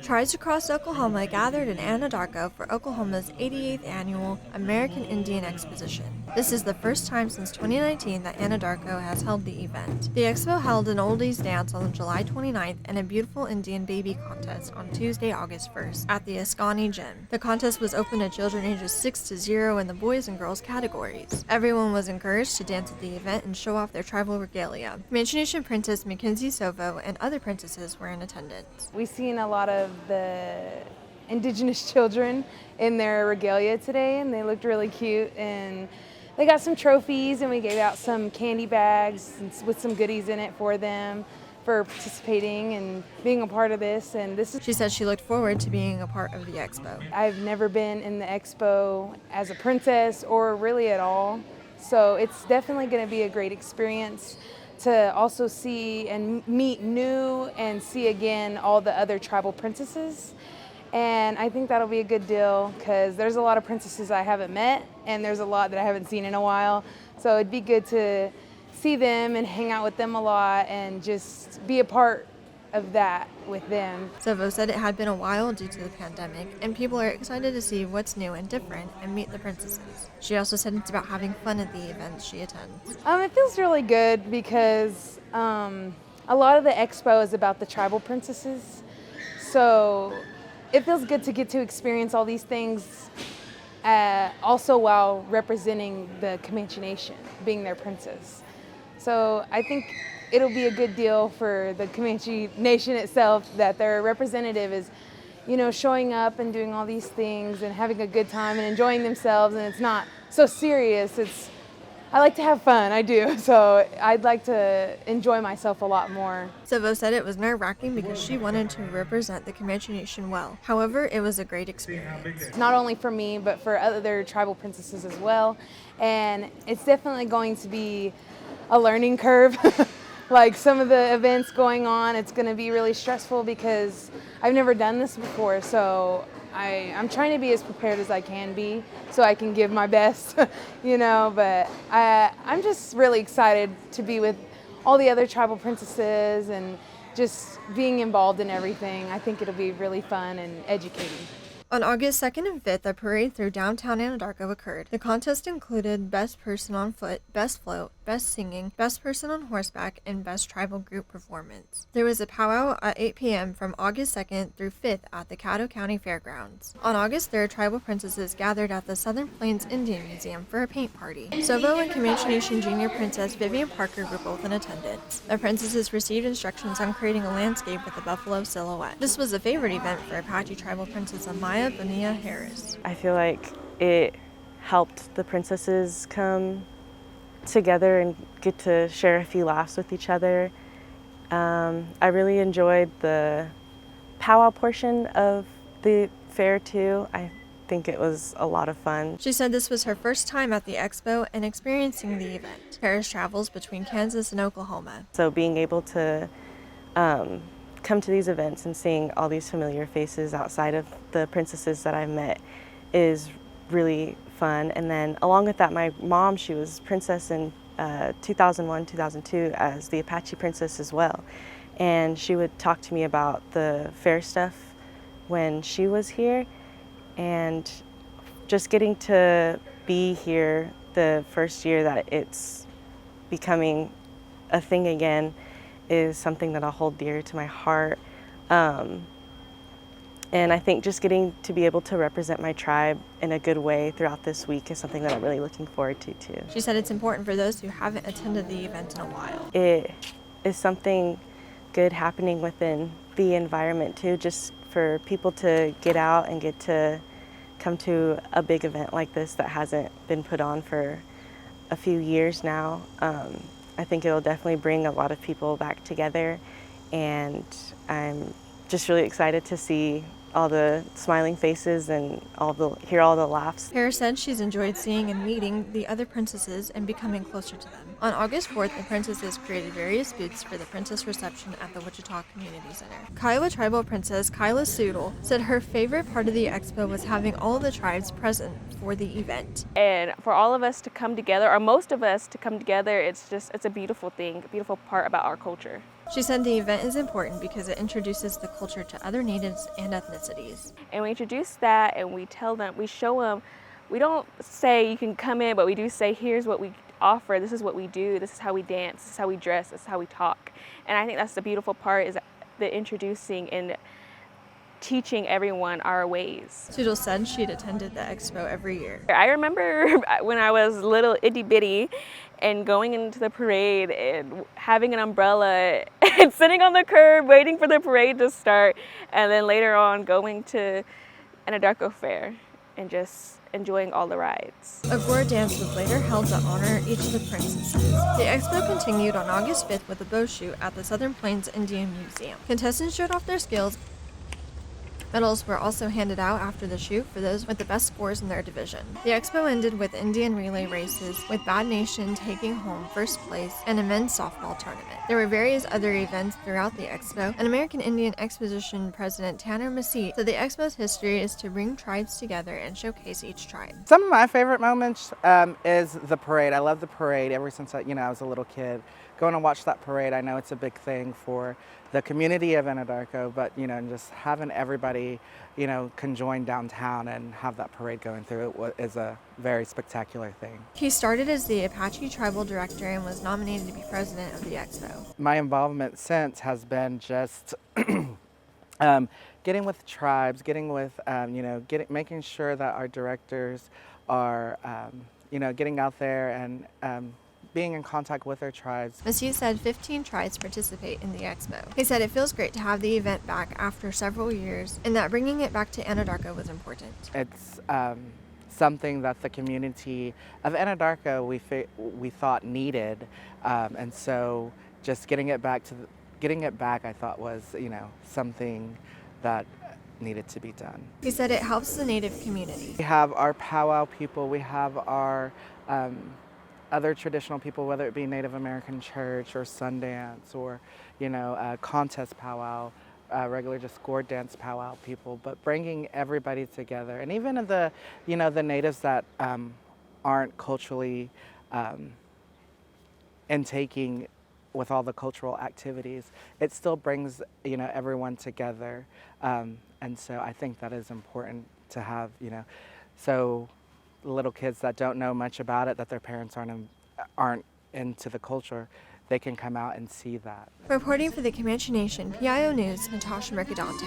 Tribes across Oklahoma gathered in Anadarko for Oklahoma's 88th annual American Indian Exposition. This is the first time since 2019 that Anadarko has held the event. The expo held an oldies dance on July 29th and a beautiful Indian baby contest on Tuesday, August 1st at the Ascani Gym. The contest was open to children ages 6 to 0 in the boys and girls categories. Everyone was encouraged to dance at the event and show off their tribal regalia. Comanche Nation Princess Mackenzie Sovo and other princesses were in attendance. We've seen a lot of the indigenous children in their regalia today, and they looked really cute, and they got some trophies, and we gave out some candy bags with some goodies in it for them for participating and being a part of this. She said she looked forward to being a part of the expo. I've never been in the expo as a princess or really at all, so it's definitely going to be a great experience to also see and meet new and see again all the other tribal princesses. And I think that'll be a good deal because there's a lot of princesses I haven't met and there's a lot that I haven't seen in a while. So it'd be good to see them and hang out with them a lot and just be a part of that with them. Sovo said it had been a while due to the pandemic, and people are excited to see what's new and different and meet the princesses. She also said it's about having fun at the events she attends. It feels really good because a lot of the expo is about the tribal princesses. So it feels good to get to experience all these things also while representing the Comanche Nation, being their princess. So I think it'll be a good deal for the Comanche Nation itself that their representative is, showing up and doing all these things and having a good time and enjoying themselves, and it's not so serious. I like to have fun, I do, so I'd like to enjoy myself a lot more. Sovo said it was nerve-wracking because she wanted to represent the Comanche Nation well. However, it was a great experience. Not only for me, but for other tribal princesses as well, and it's definitely going to be a learning curve. Like some of the events going on, it's going to be really stressful because I've never done this before, so I'm trying to be as prepared as I can be so I can give my best, but I'm just really excited to be with all the other tribal princesses and just being involved in everything. I think it'll be really fun and educating. On August 2nd and 5th, a parade through downtown Anadarko occurred. The contest included Best Person on Foot, Best Float, Best Singing, Best Person on Horseback, and Best Tribal Group Performance. There was a powwow at 8 p.m. from August 2nd through 5th at the Caddo County Fairgrounds. On August 3rd, tribal princesses gathered at the Southern Plains Indian Museum for a paint party. Sovo and Comanche Nation Junior Princess Vivian Parker were both in attendance. The princesses received instructions on creating a landscape with a buffalo silhouette. This was a favorite event for Apache tribal princess Amaya Bonilla Harris. I feel like it helped the princesses come together and get to share a few laughs with each other. I really enjoyed the powwow portion of the fair too. I think it was a lot of fun. She said this was her first time at the expo and experiencing the event. Harris travels between Kansas and Oklahoma. So being able to come to these events and seeing all these familiar faces outside of the princesses that I've met is really fun. And then along with that, my mom, she was princess in 2001, 2002 as the Apache princess as well. And she would talk to me about the fair stuff when she was here, and just getting to be here the first year that it's becoming a thing again is something that I'll hold dear to my heart. And I think just getting to be able to represent my tribe in a good way throughout this week is something that I'm really looking forward to too. She said it's important for those who haven't attended the event in a while. It is something good happening within the environment too, just for people to get out and get to come to a big event like this that hasn't been put on for a few years now. I think it'll definitely bring a lot of people back together, and I'm just really excited to see all the smiling faces and hear all the laughs. Harris said she's enjoyed seeing and meeting the other princesses and becoming closer to them. On August 4th, the princesses created various booths for the princess reception at the Wichita Community Center. Kiowa tribal princess Kyla Soodle said her favorite part of the expo was having all the tribes present for the event. And for all of us to come together, or most of us to come together, it's a beautiful thing, a beautiful part about our culture. She said the event is important because it introduces the culture to other natives and ethnicities. And we introduce that and we tell them, we show them, we don't say you can come in, but we do say here's what we offer, this is what we do, this is how we dance, this is how we dress, this is how we talk. And I think that's the beautiful part, is the introducing and teaching everyone our ways. Toodle said she'd attended the expo every year. I remember when I was little itty bitty and going into the parade and having an umbrella and sitting on the curb waiting for the parade to start, and then later on going to Anadarko Fair and just enjoying all the rides. A Gora dance was later held to honor each of the princesses. The expo continued on August 5th with a bow shoot at the Southern Plains Indian Museum. Contestants showed off their skills. Medals were also handed out after the shoot for those with the best scores in their division. The expo ended with Indian relay races, with Bad Nation taking home first place and a men's softball tournament. There were various other events throughout the expo, and American Indian Exposition President Tanner Mesite said the expo's history is to bring tribes together and showcase each tribe. Some of my favorite moments is the parade. I love the parade ever since I was a little kid. Going to watch that parade, I know it's a big thing for the community of Anadarko, but just having everybody conjoin downtown and have that parade going through it is a very spectacular thing. He started as the Apache Tribal Director and was nominated to be president of the expo. My involvement since has been just getting with tribes, getting with making sure that our directors are getting out there and being in contact with their tribes. Mesite said 15 tribes participate in the expo. He said it feels great to have the event back after several years, and that bringing it back to Anadarko was important. It's something that the community of Anadarko we thought needed, and so just getting it back, I thought was something that needed to be done. He said it helps the Native community. We have our powwow people, we have our other traditional people, whether it be Native American church or Sundance or contest powwow, regular just gourd dance powwow people, but bringing everybody together, and even the the natives that aren't culturally intaking with all the cultural activities, it still brings everyone together, and so I think that is important to have so little kids that don't know much about it, that their parents aren't into the culture, they can come out and see that. Reporting for the Comanche Nation, PIO News, Natasha Mercadante.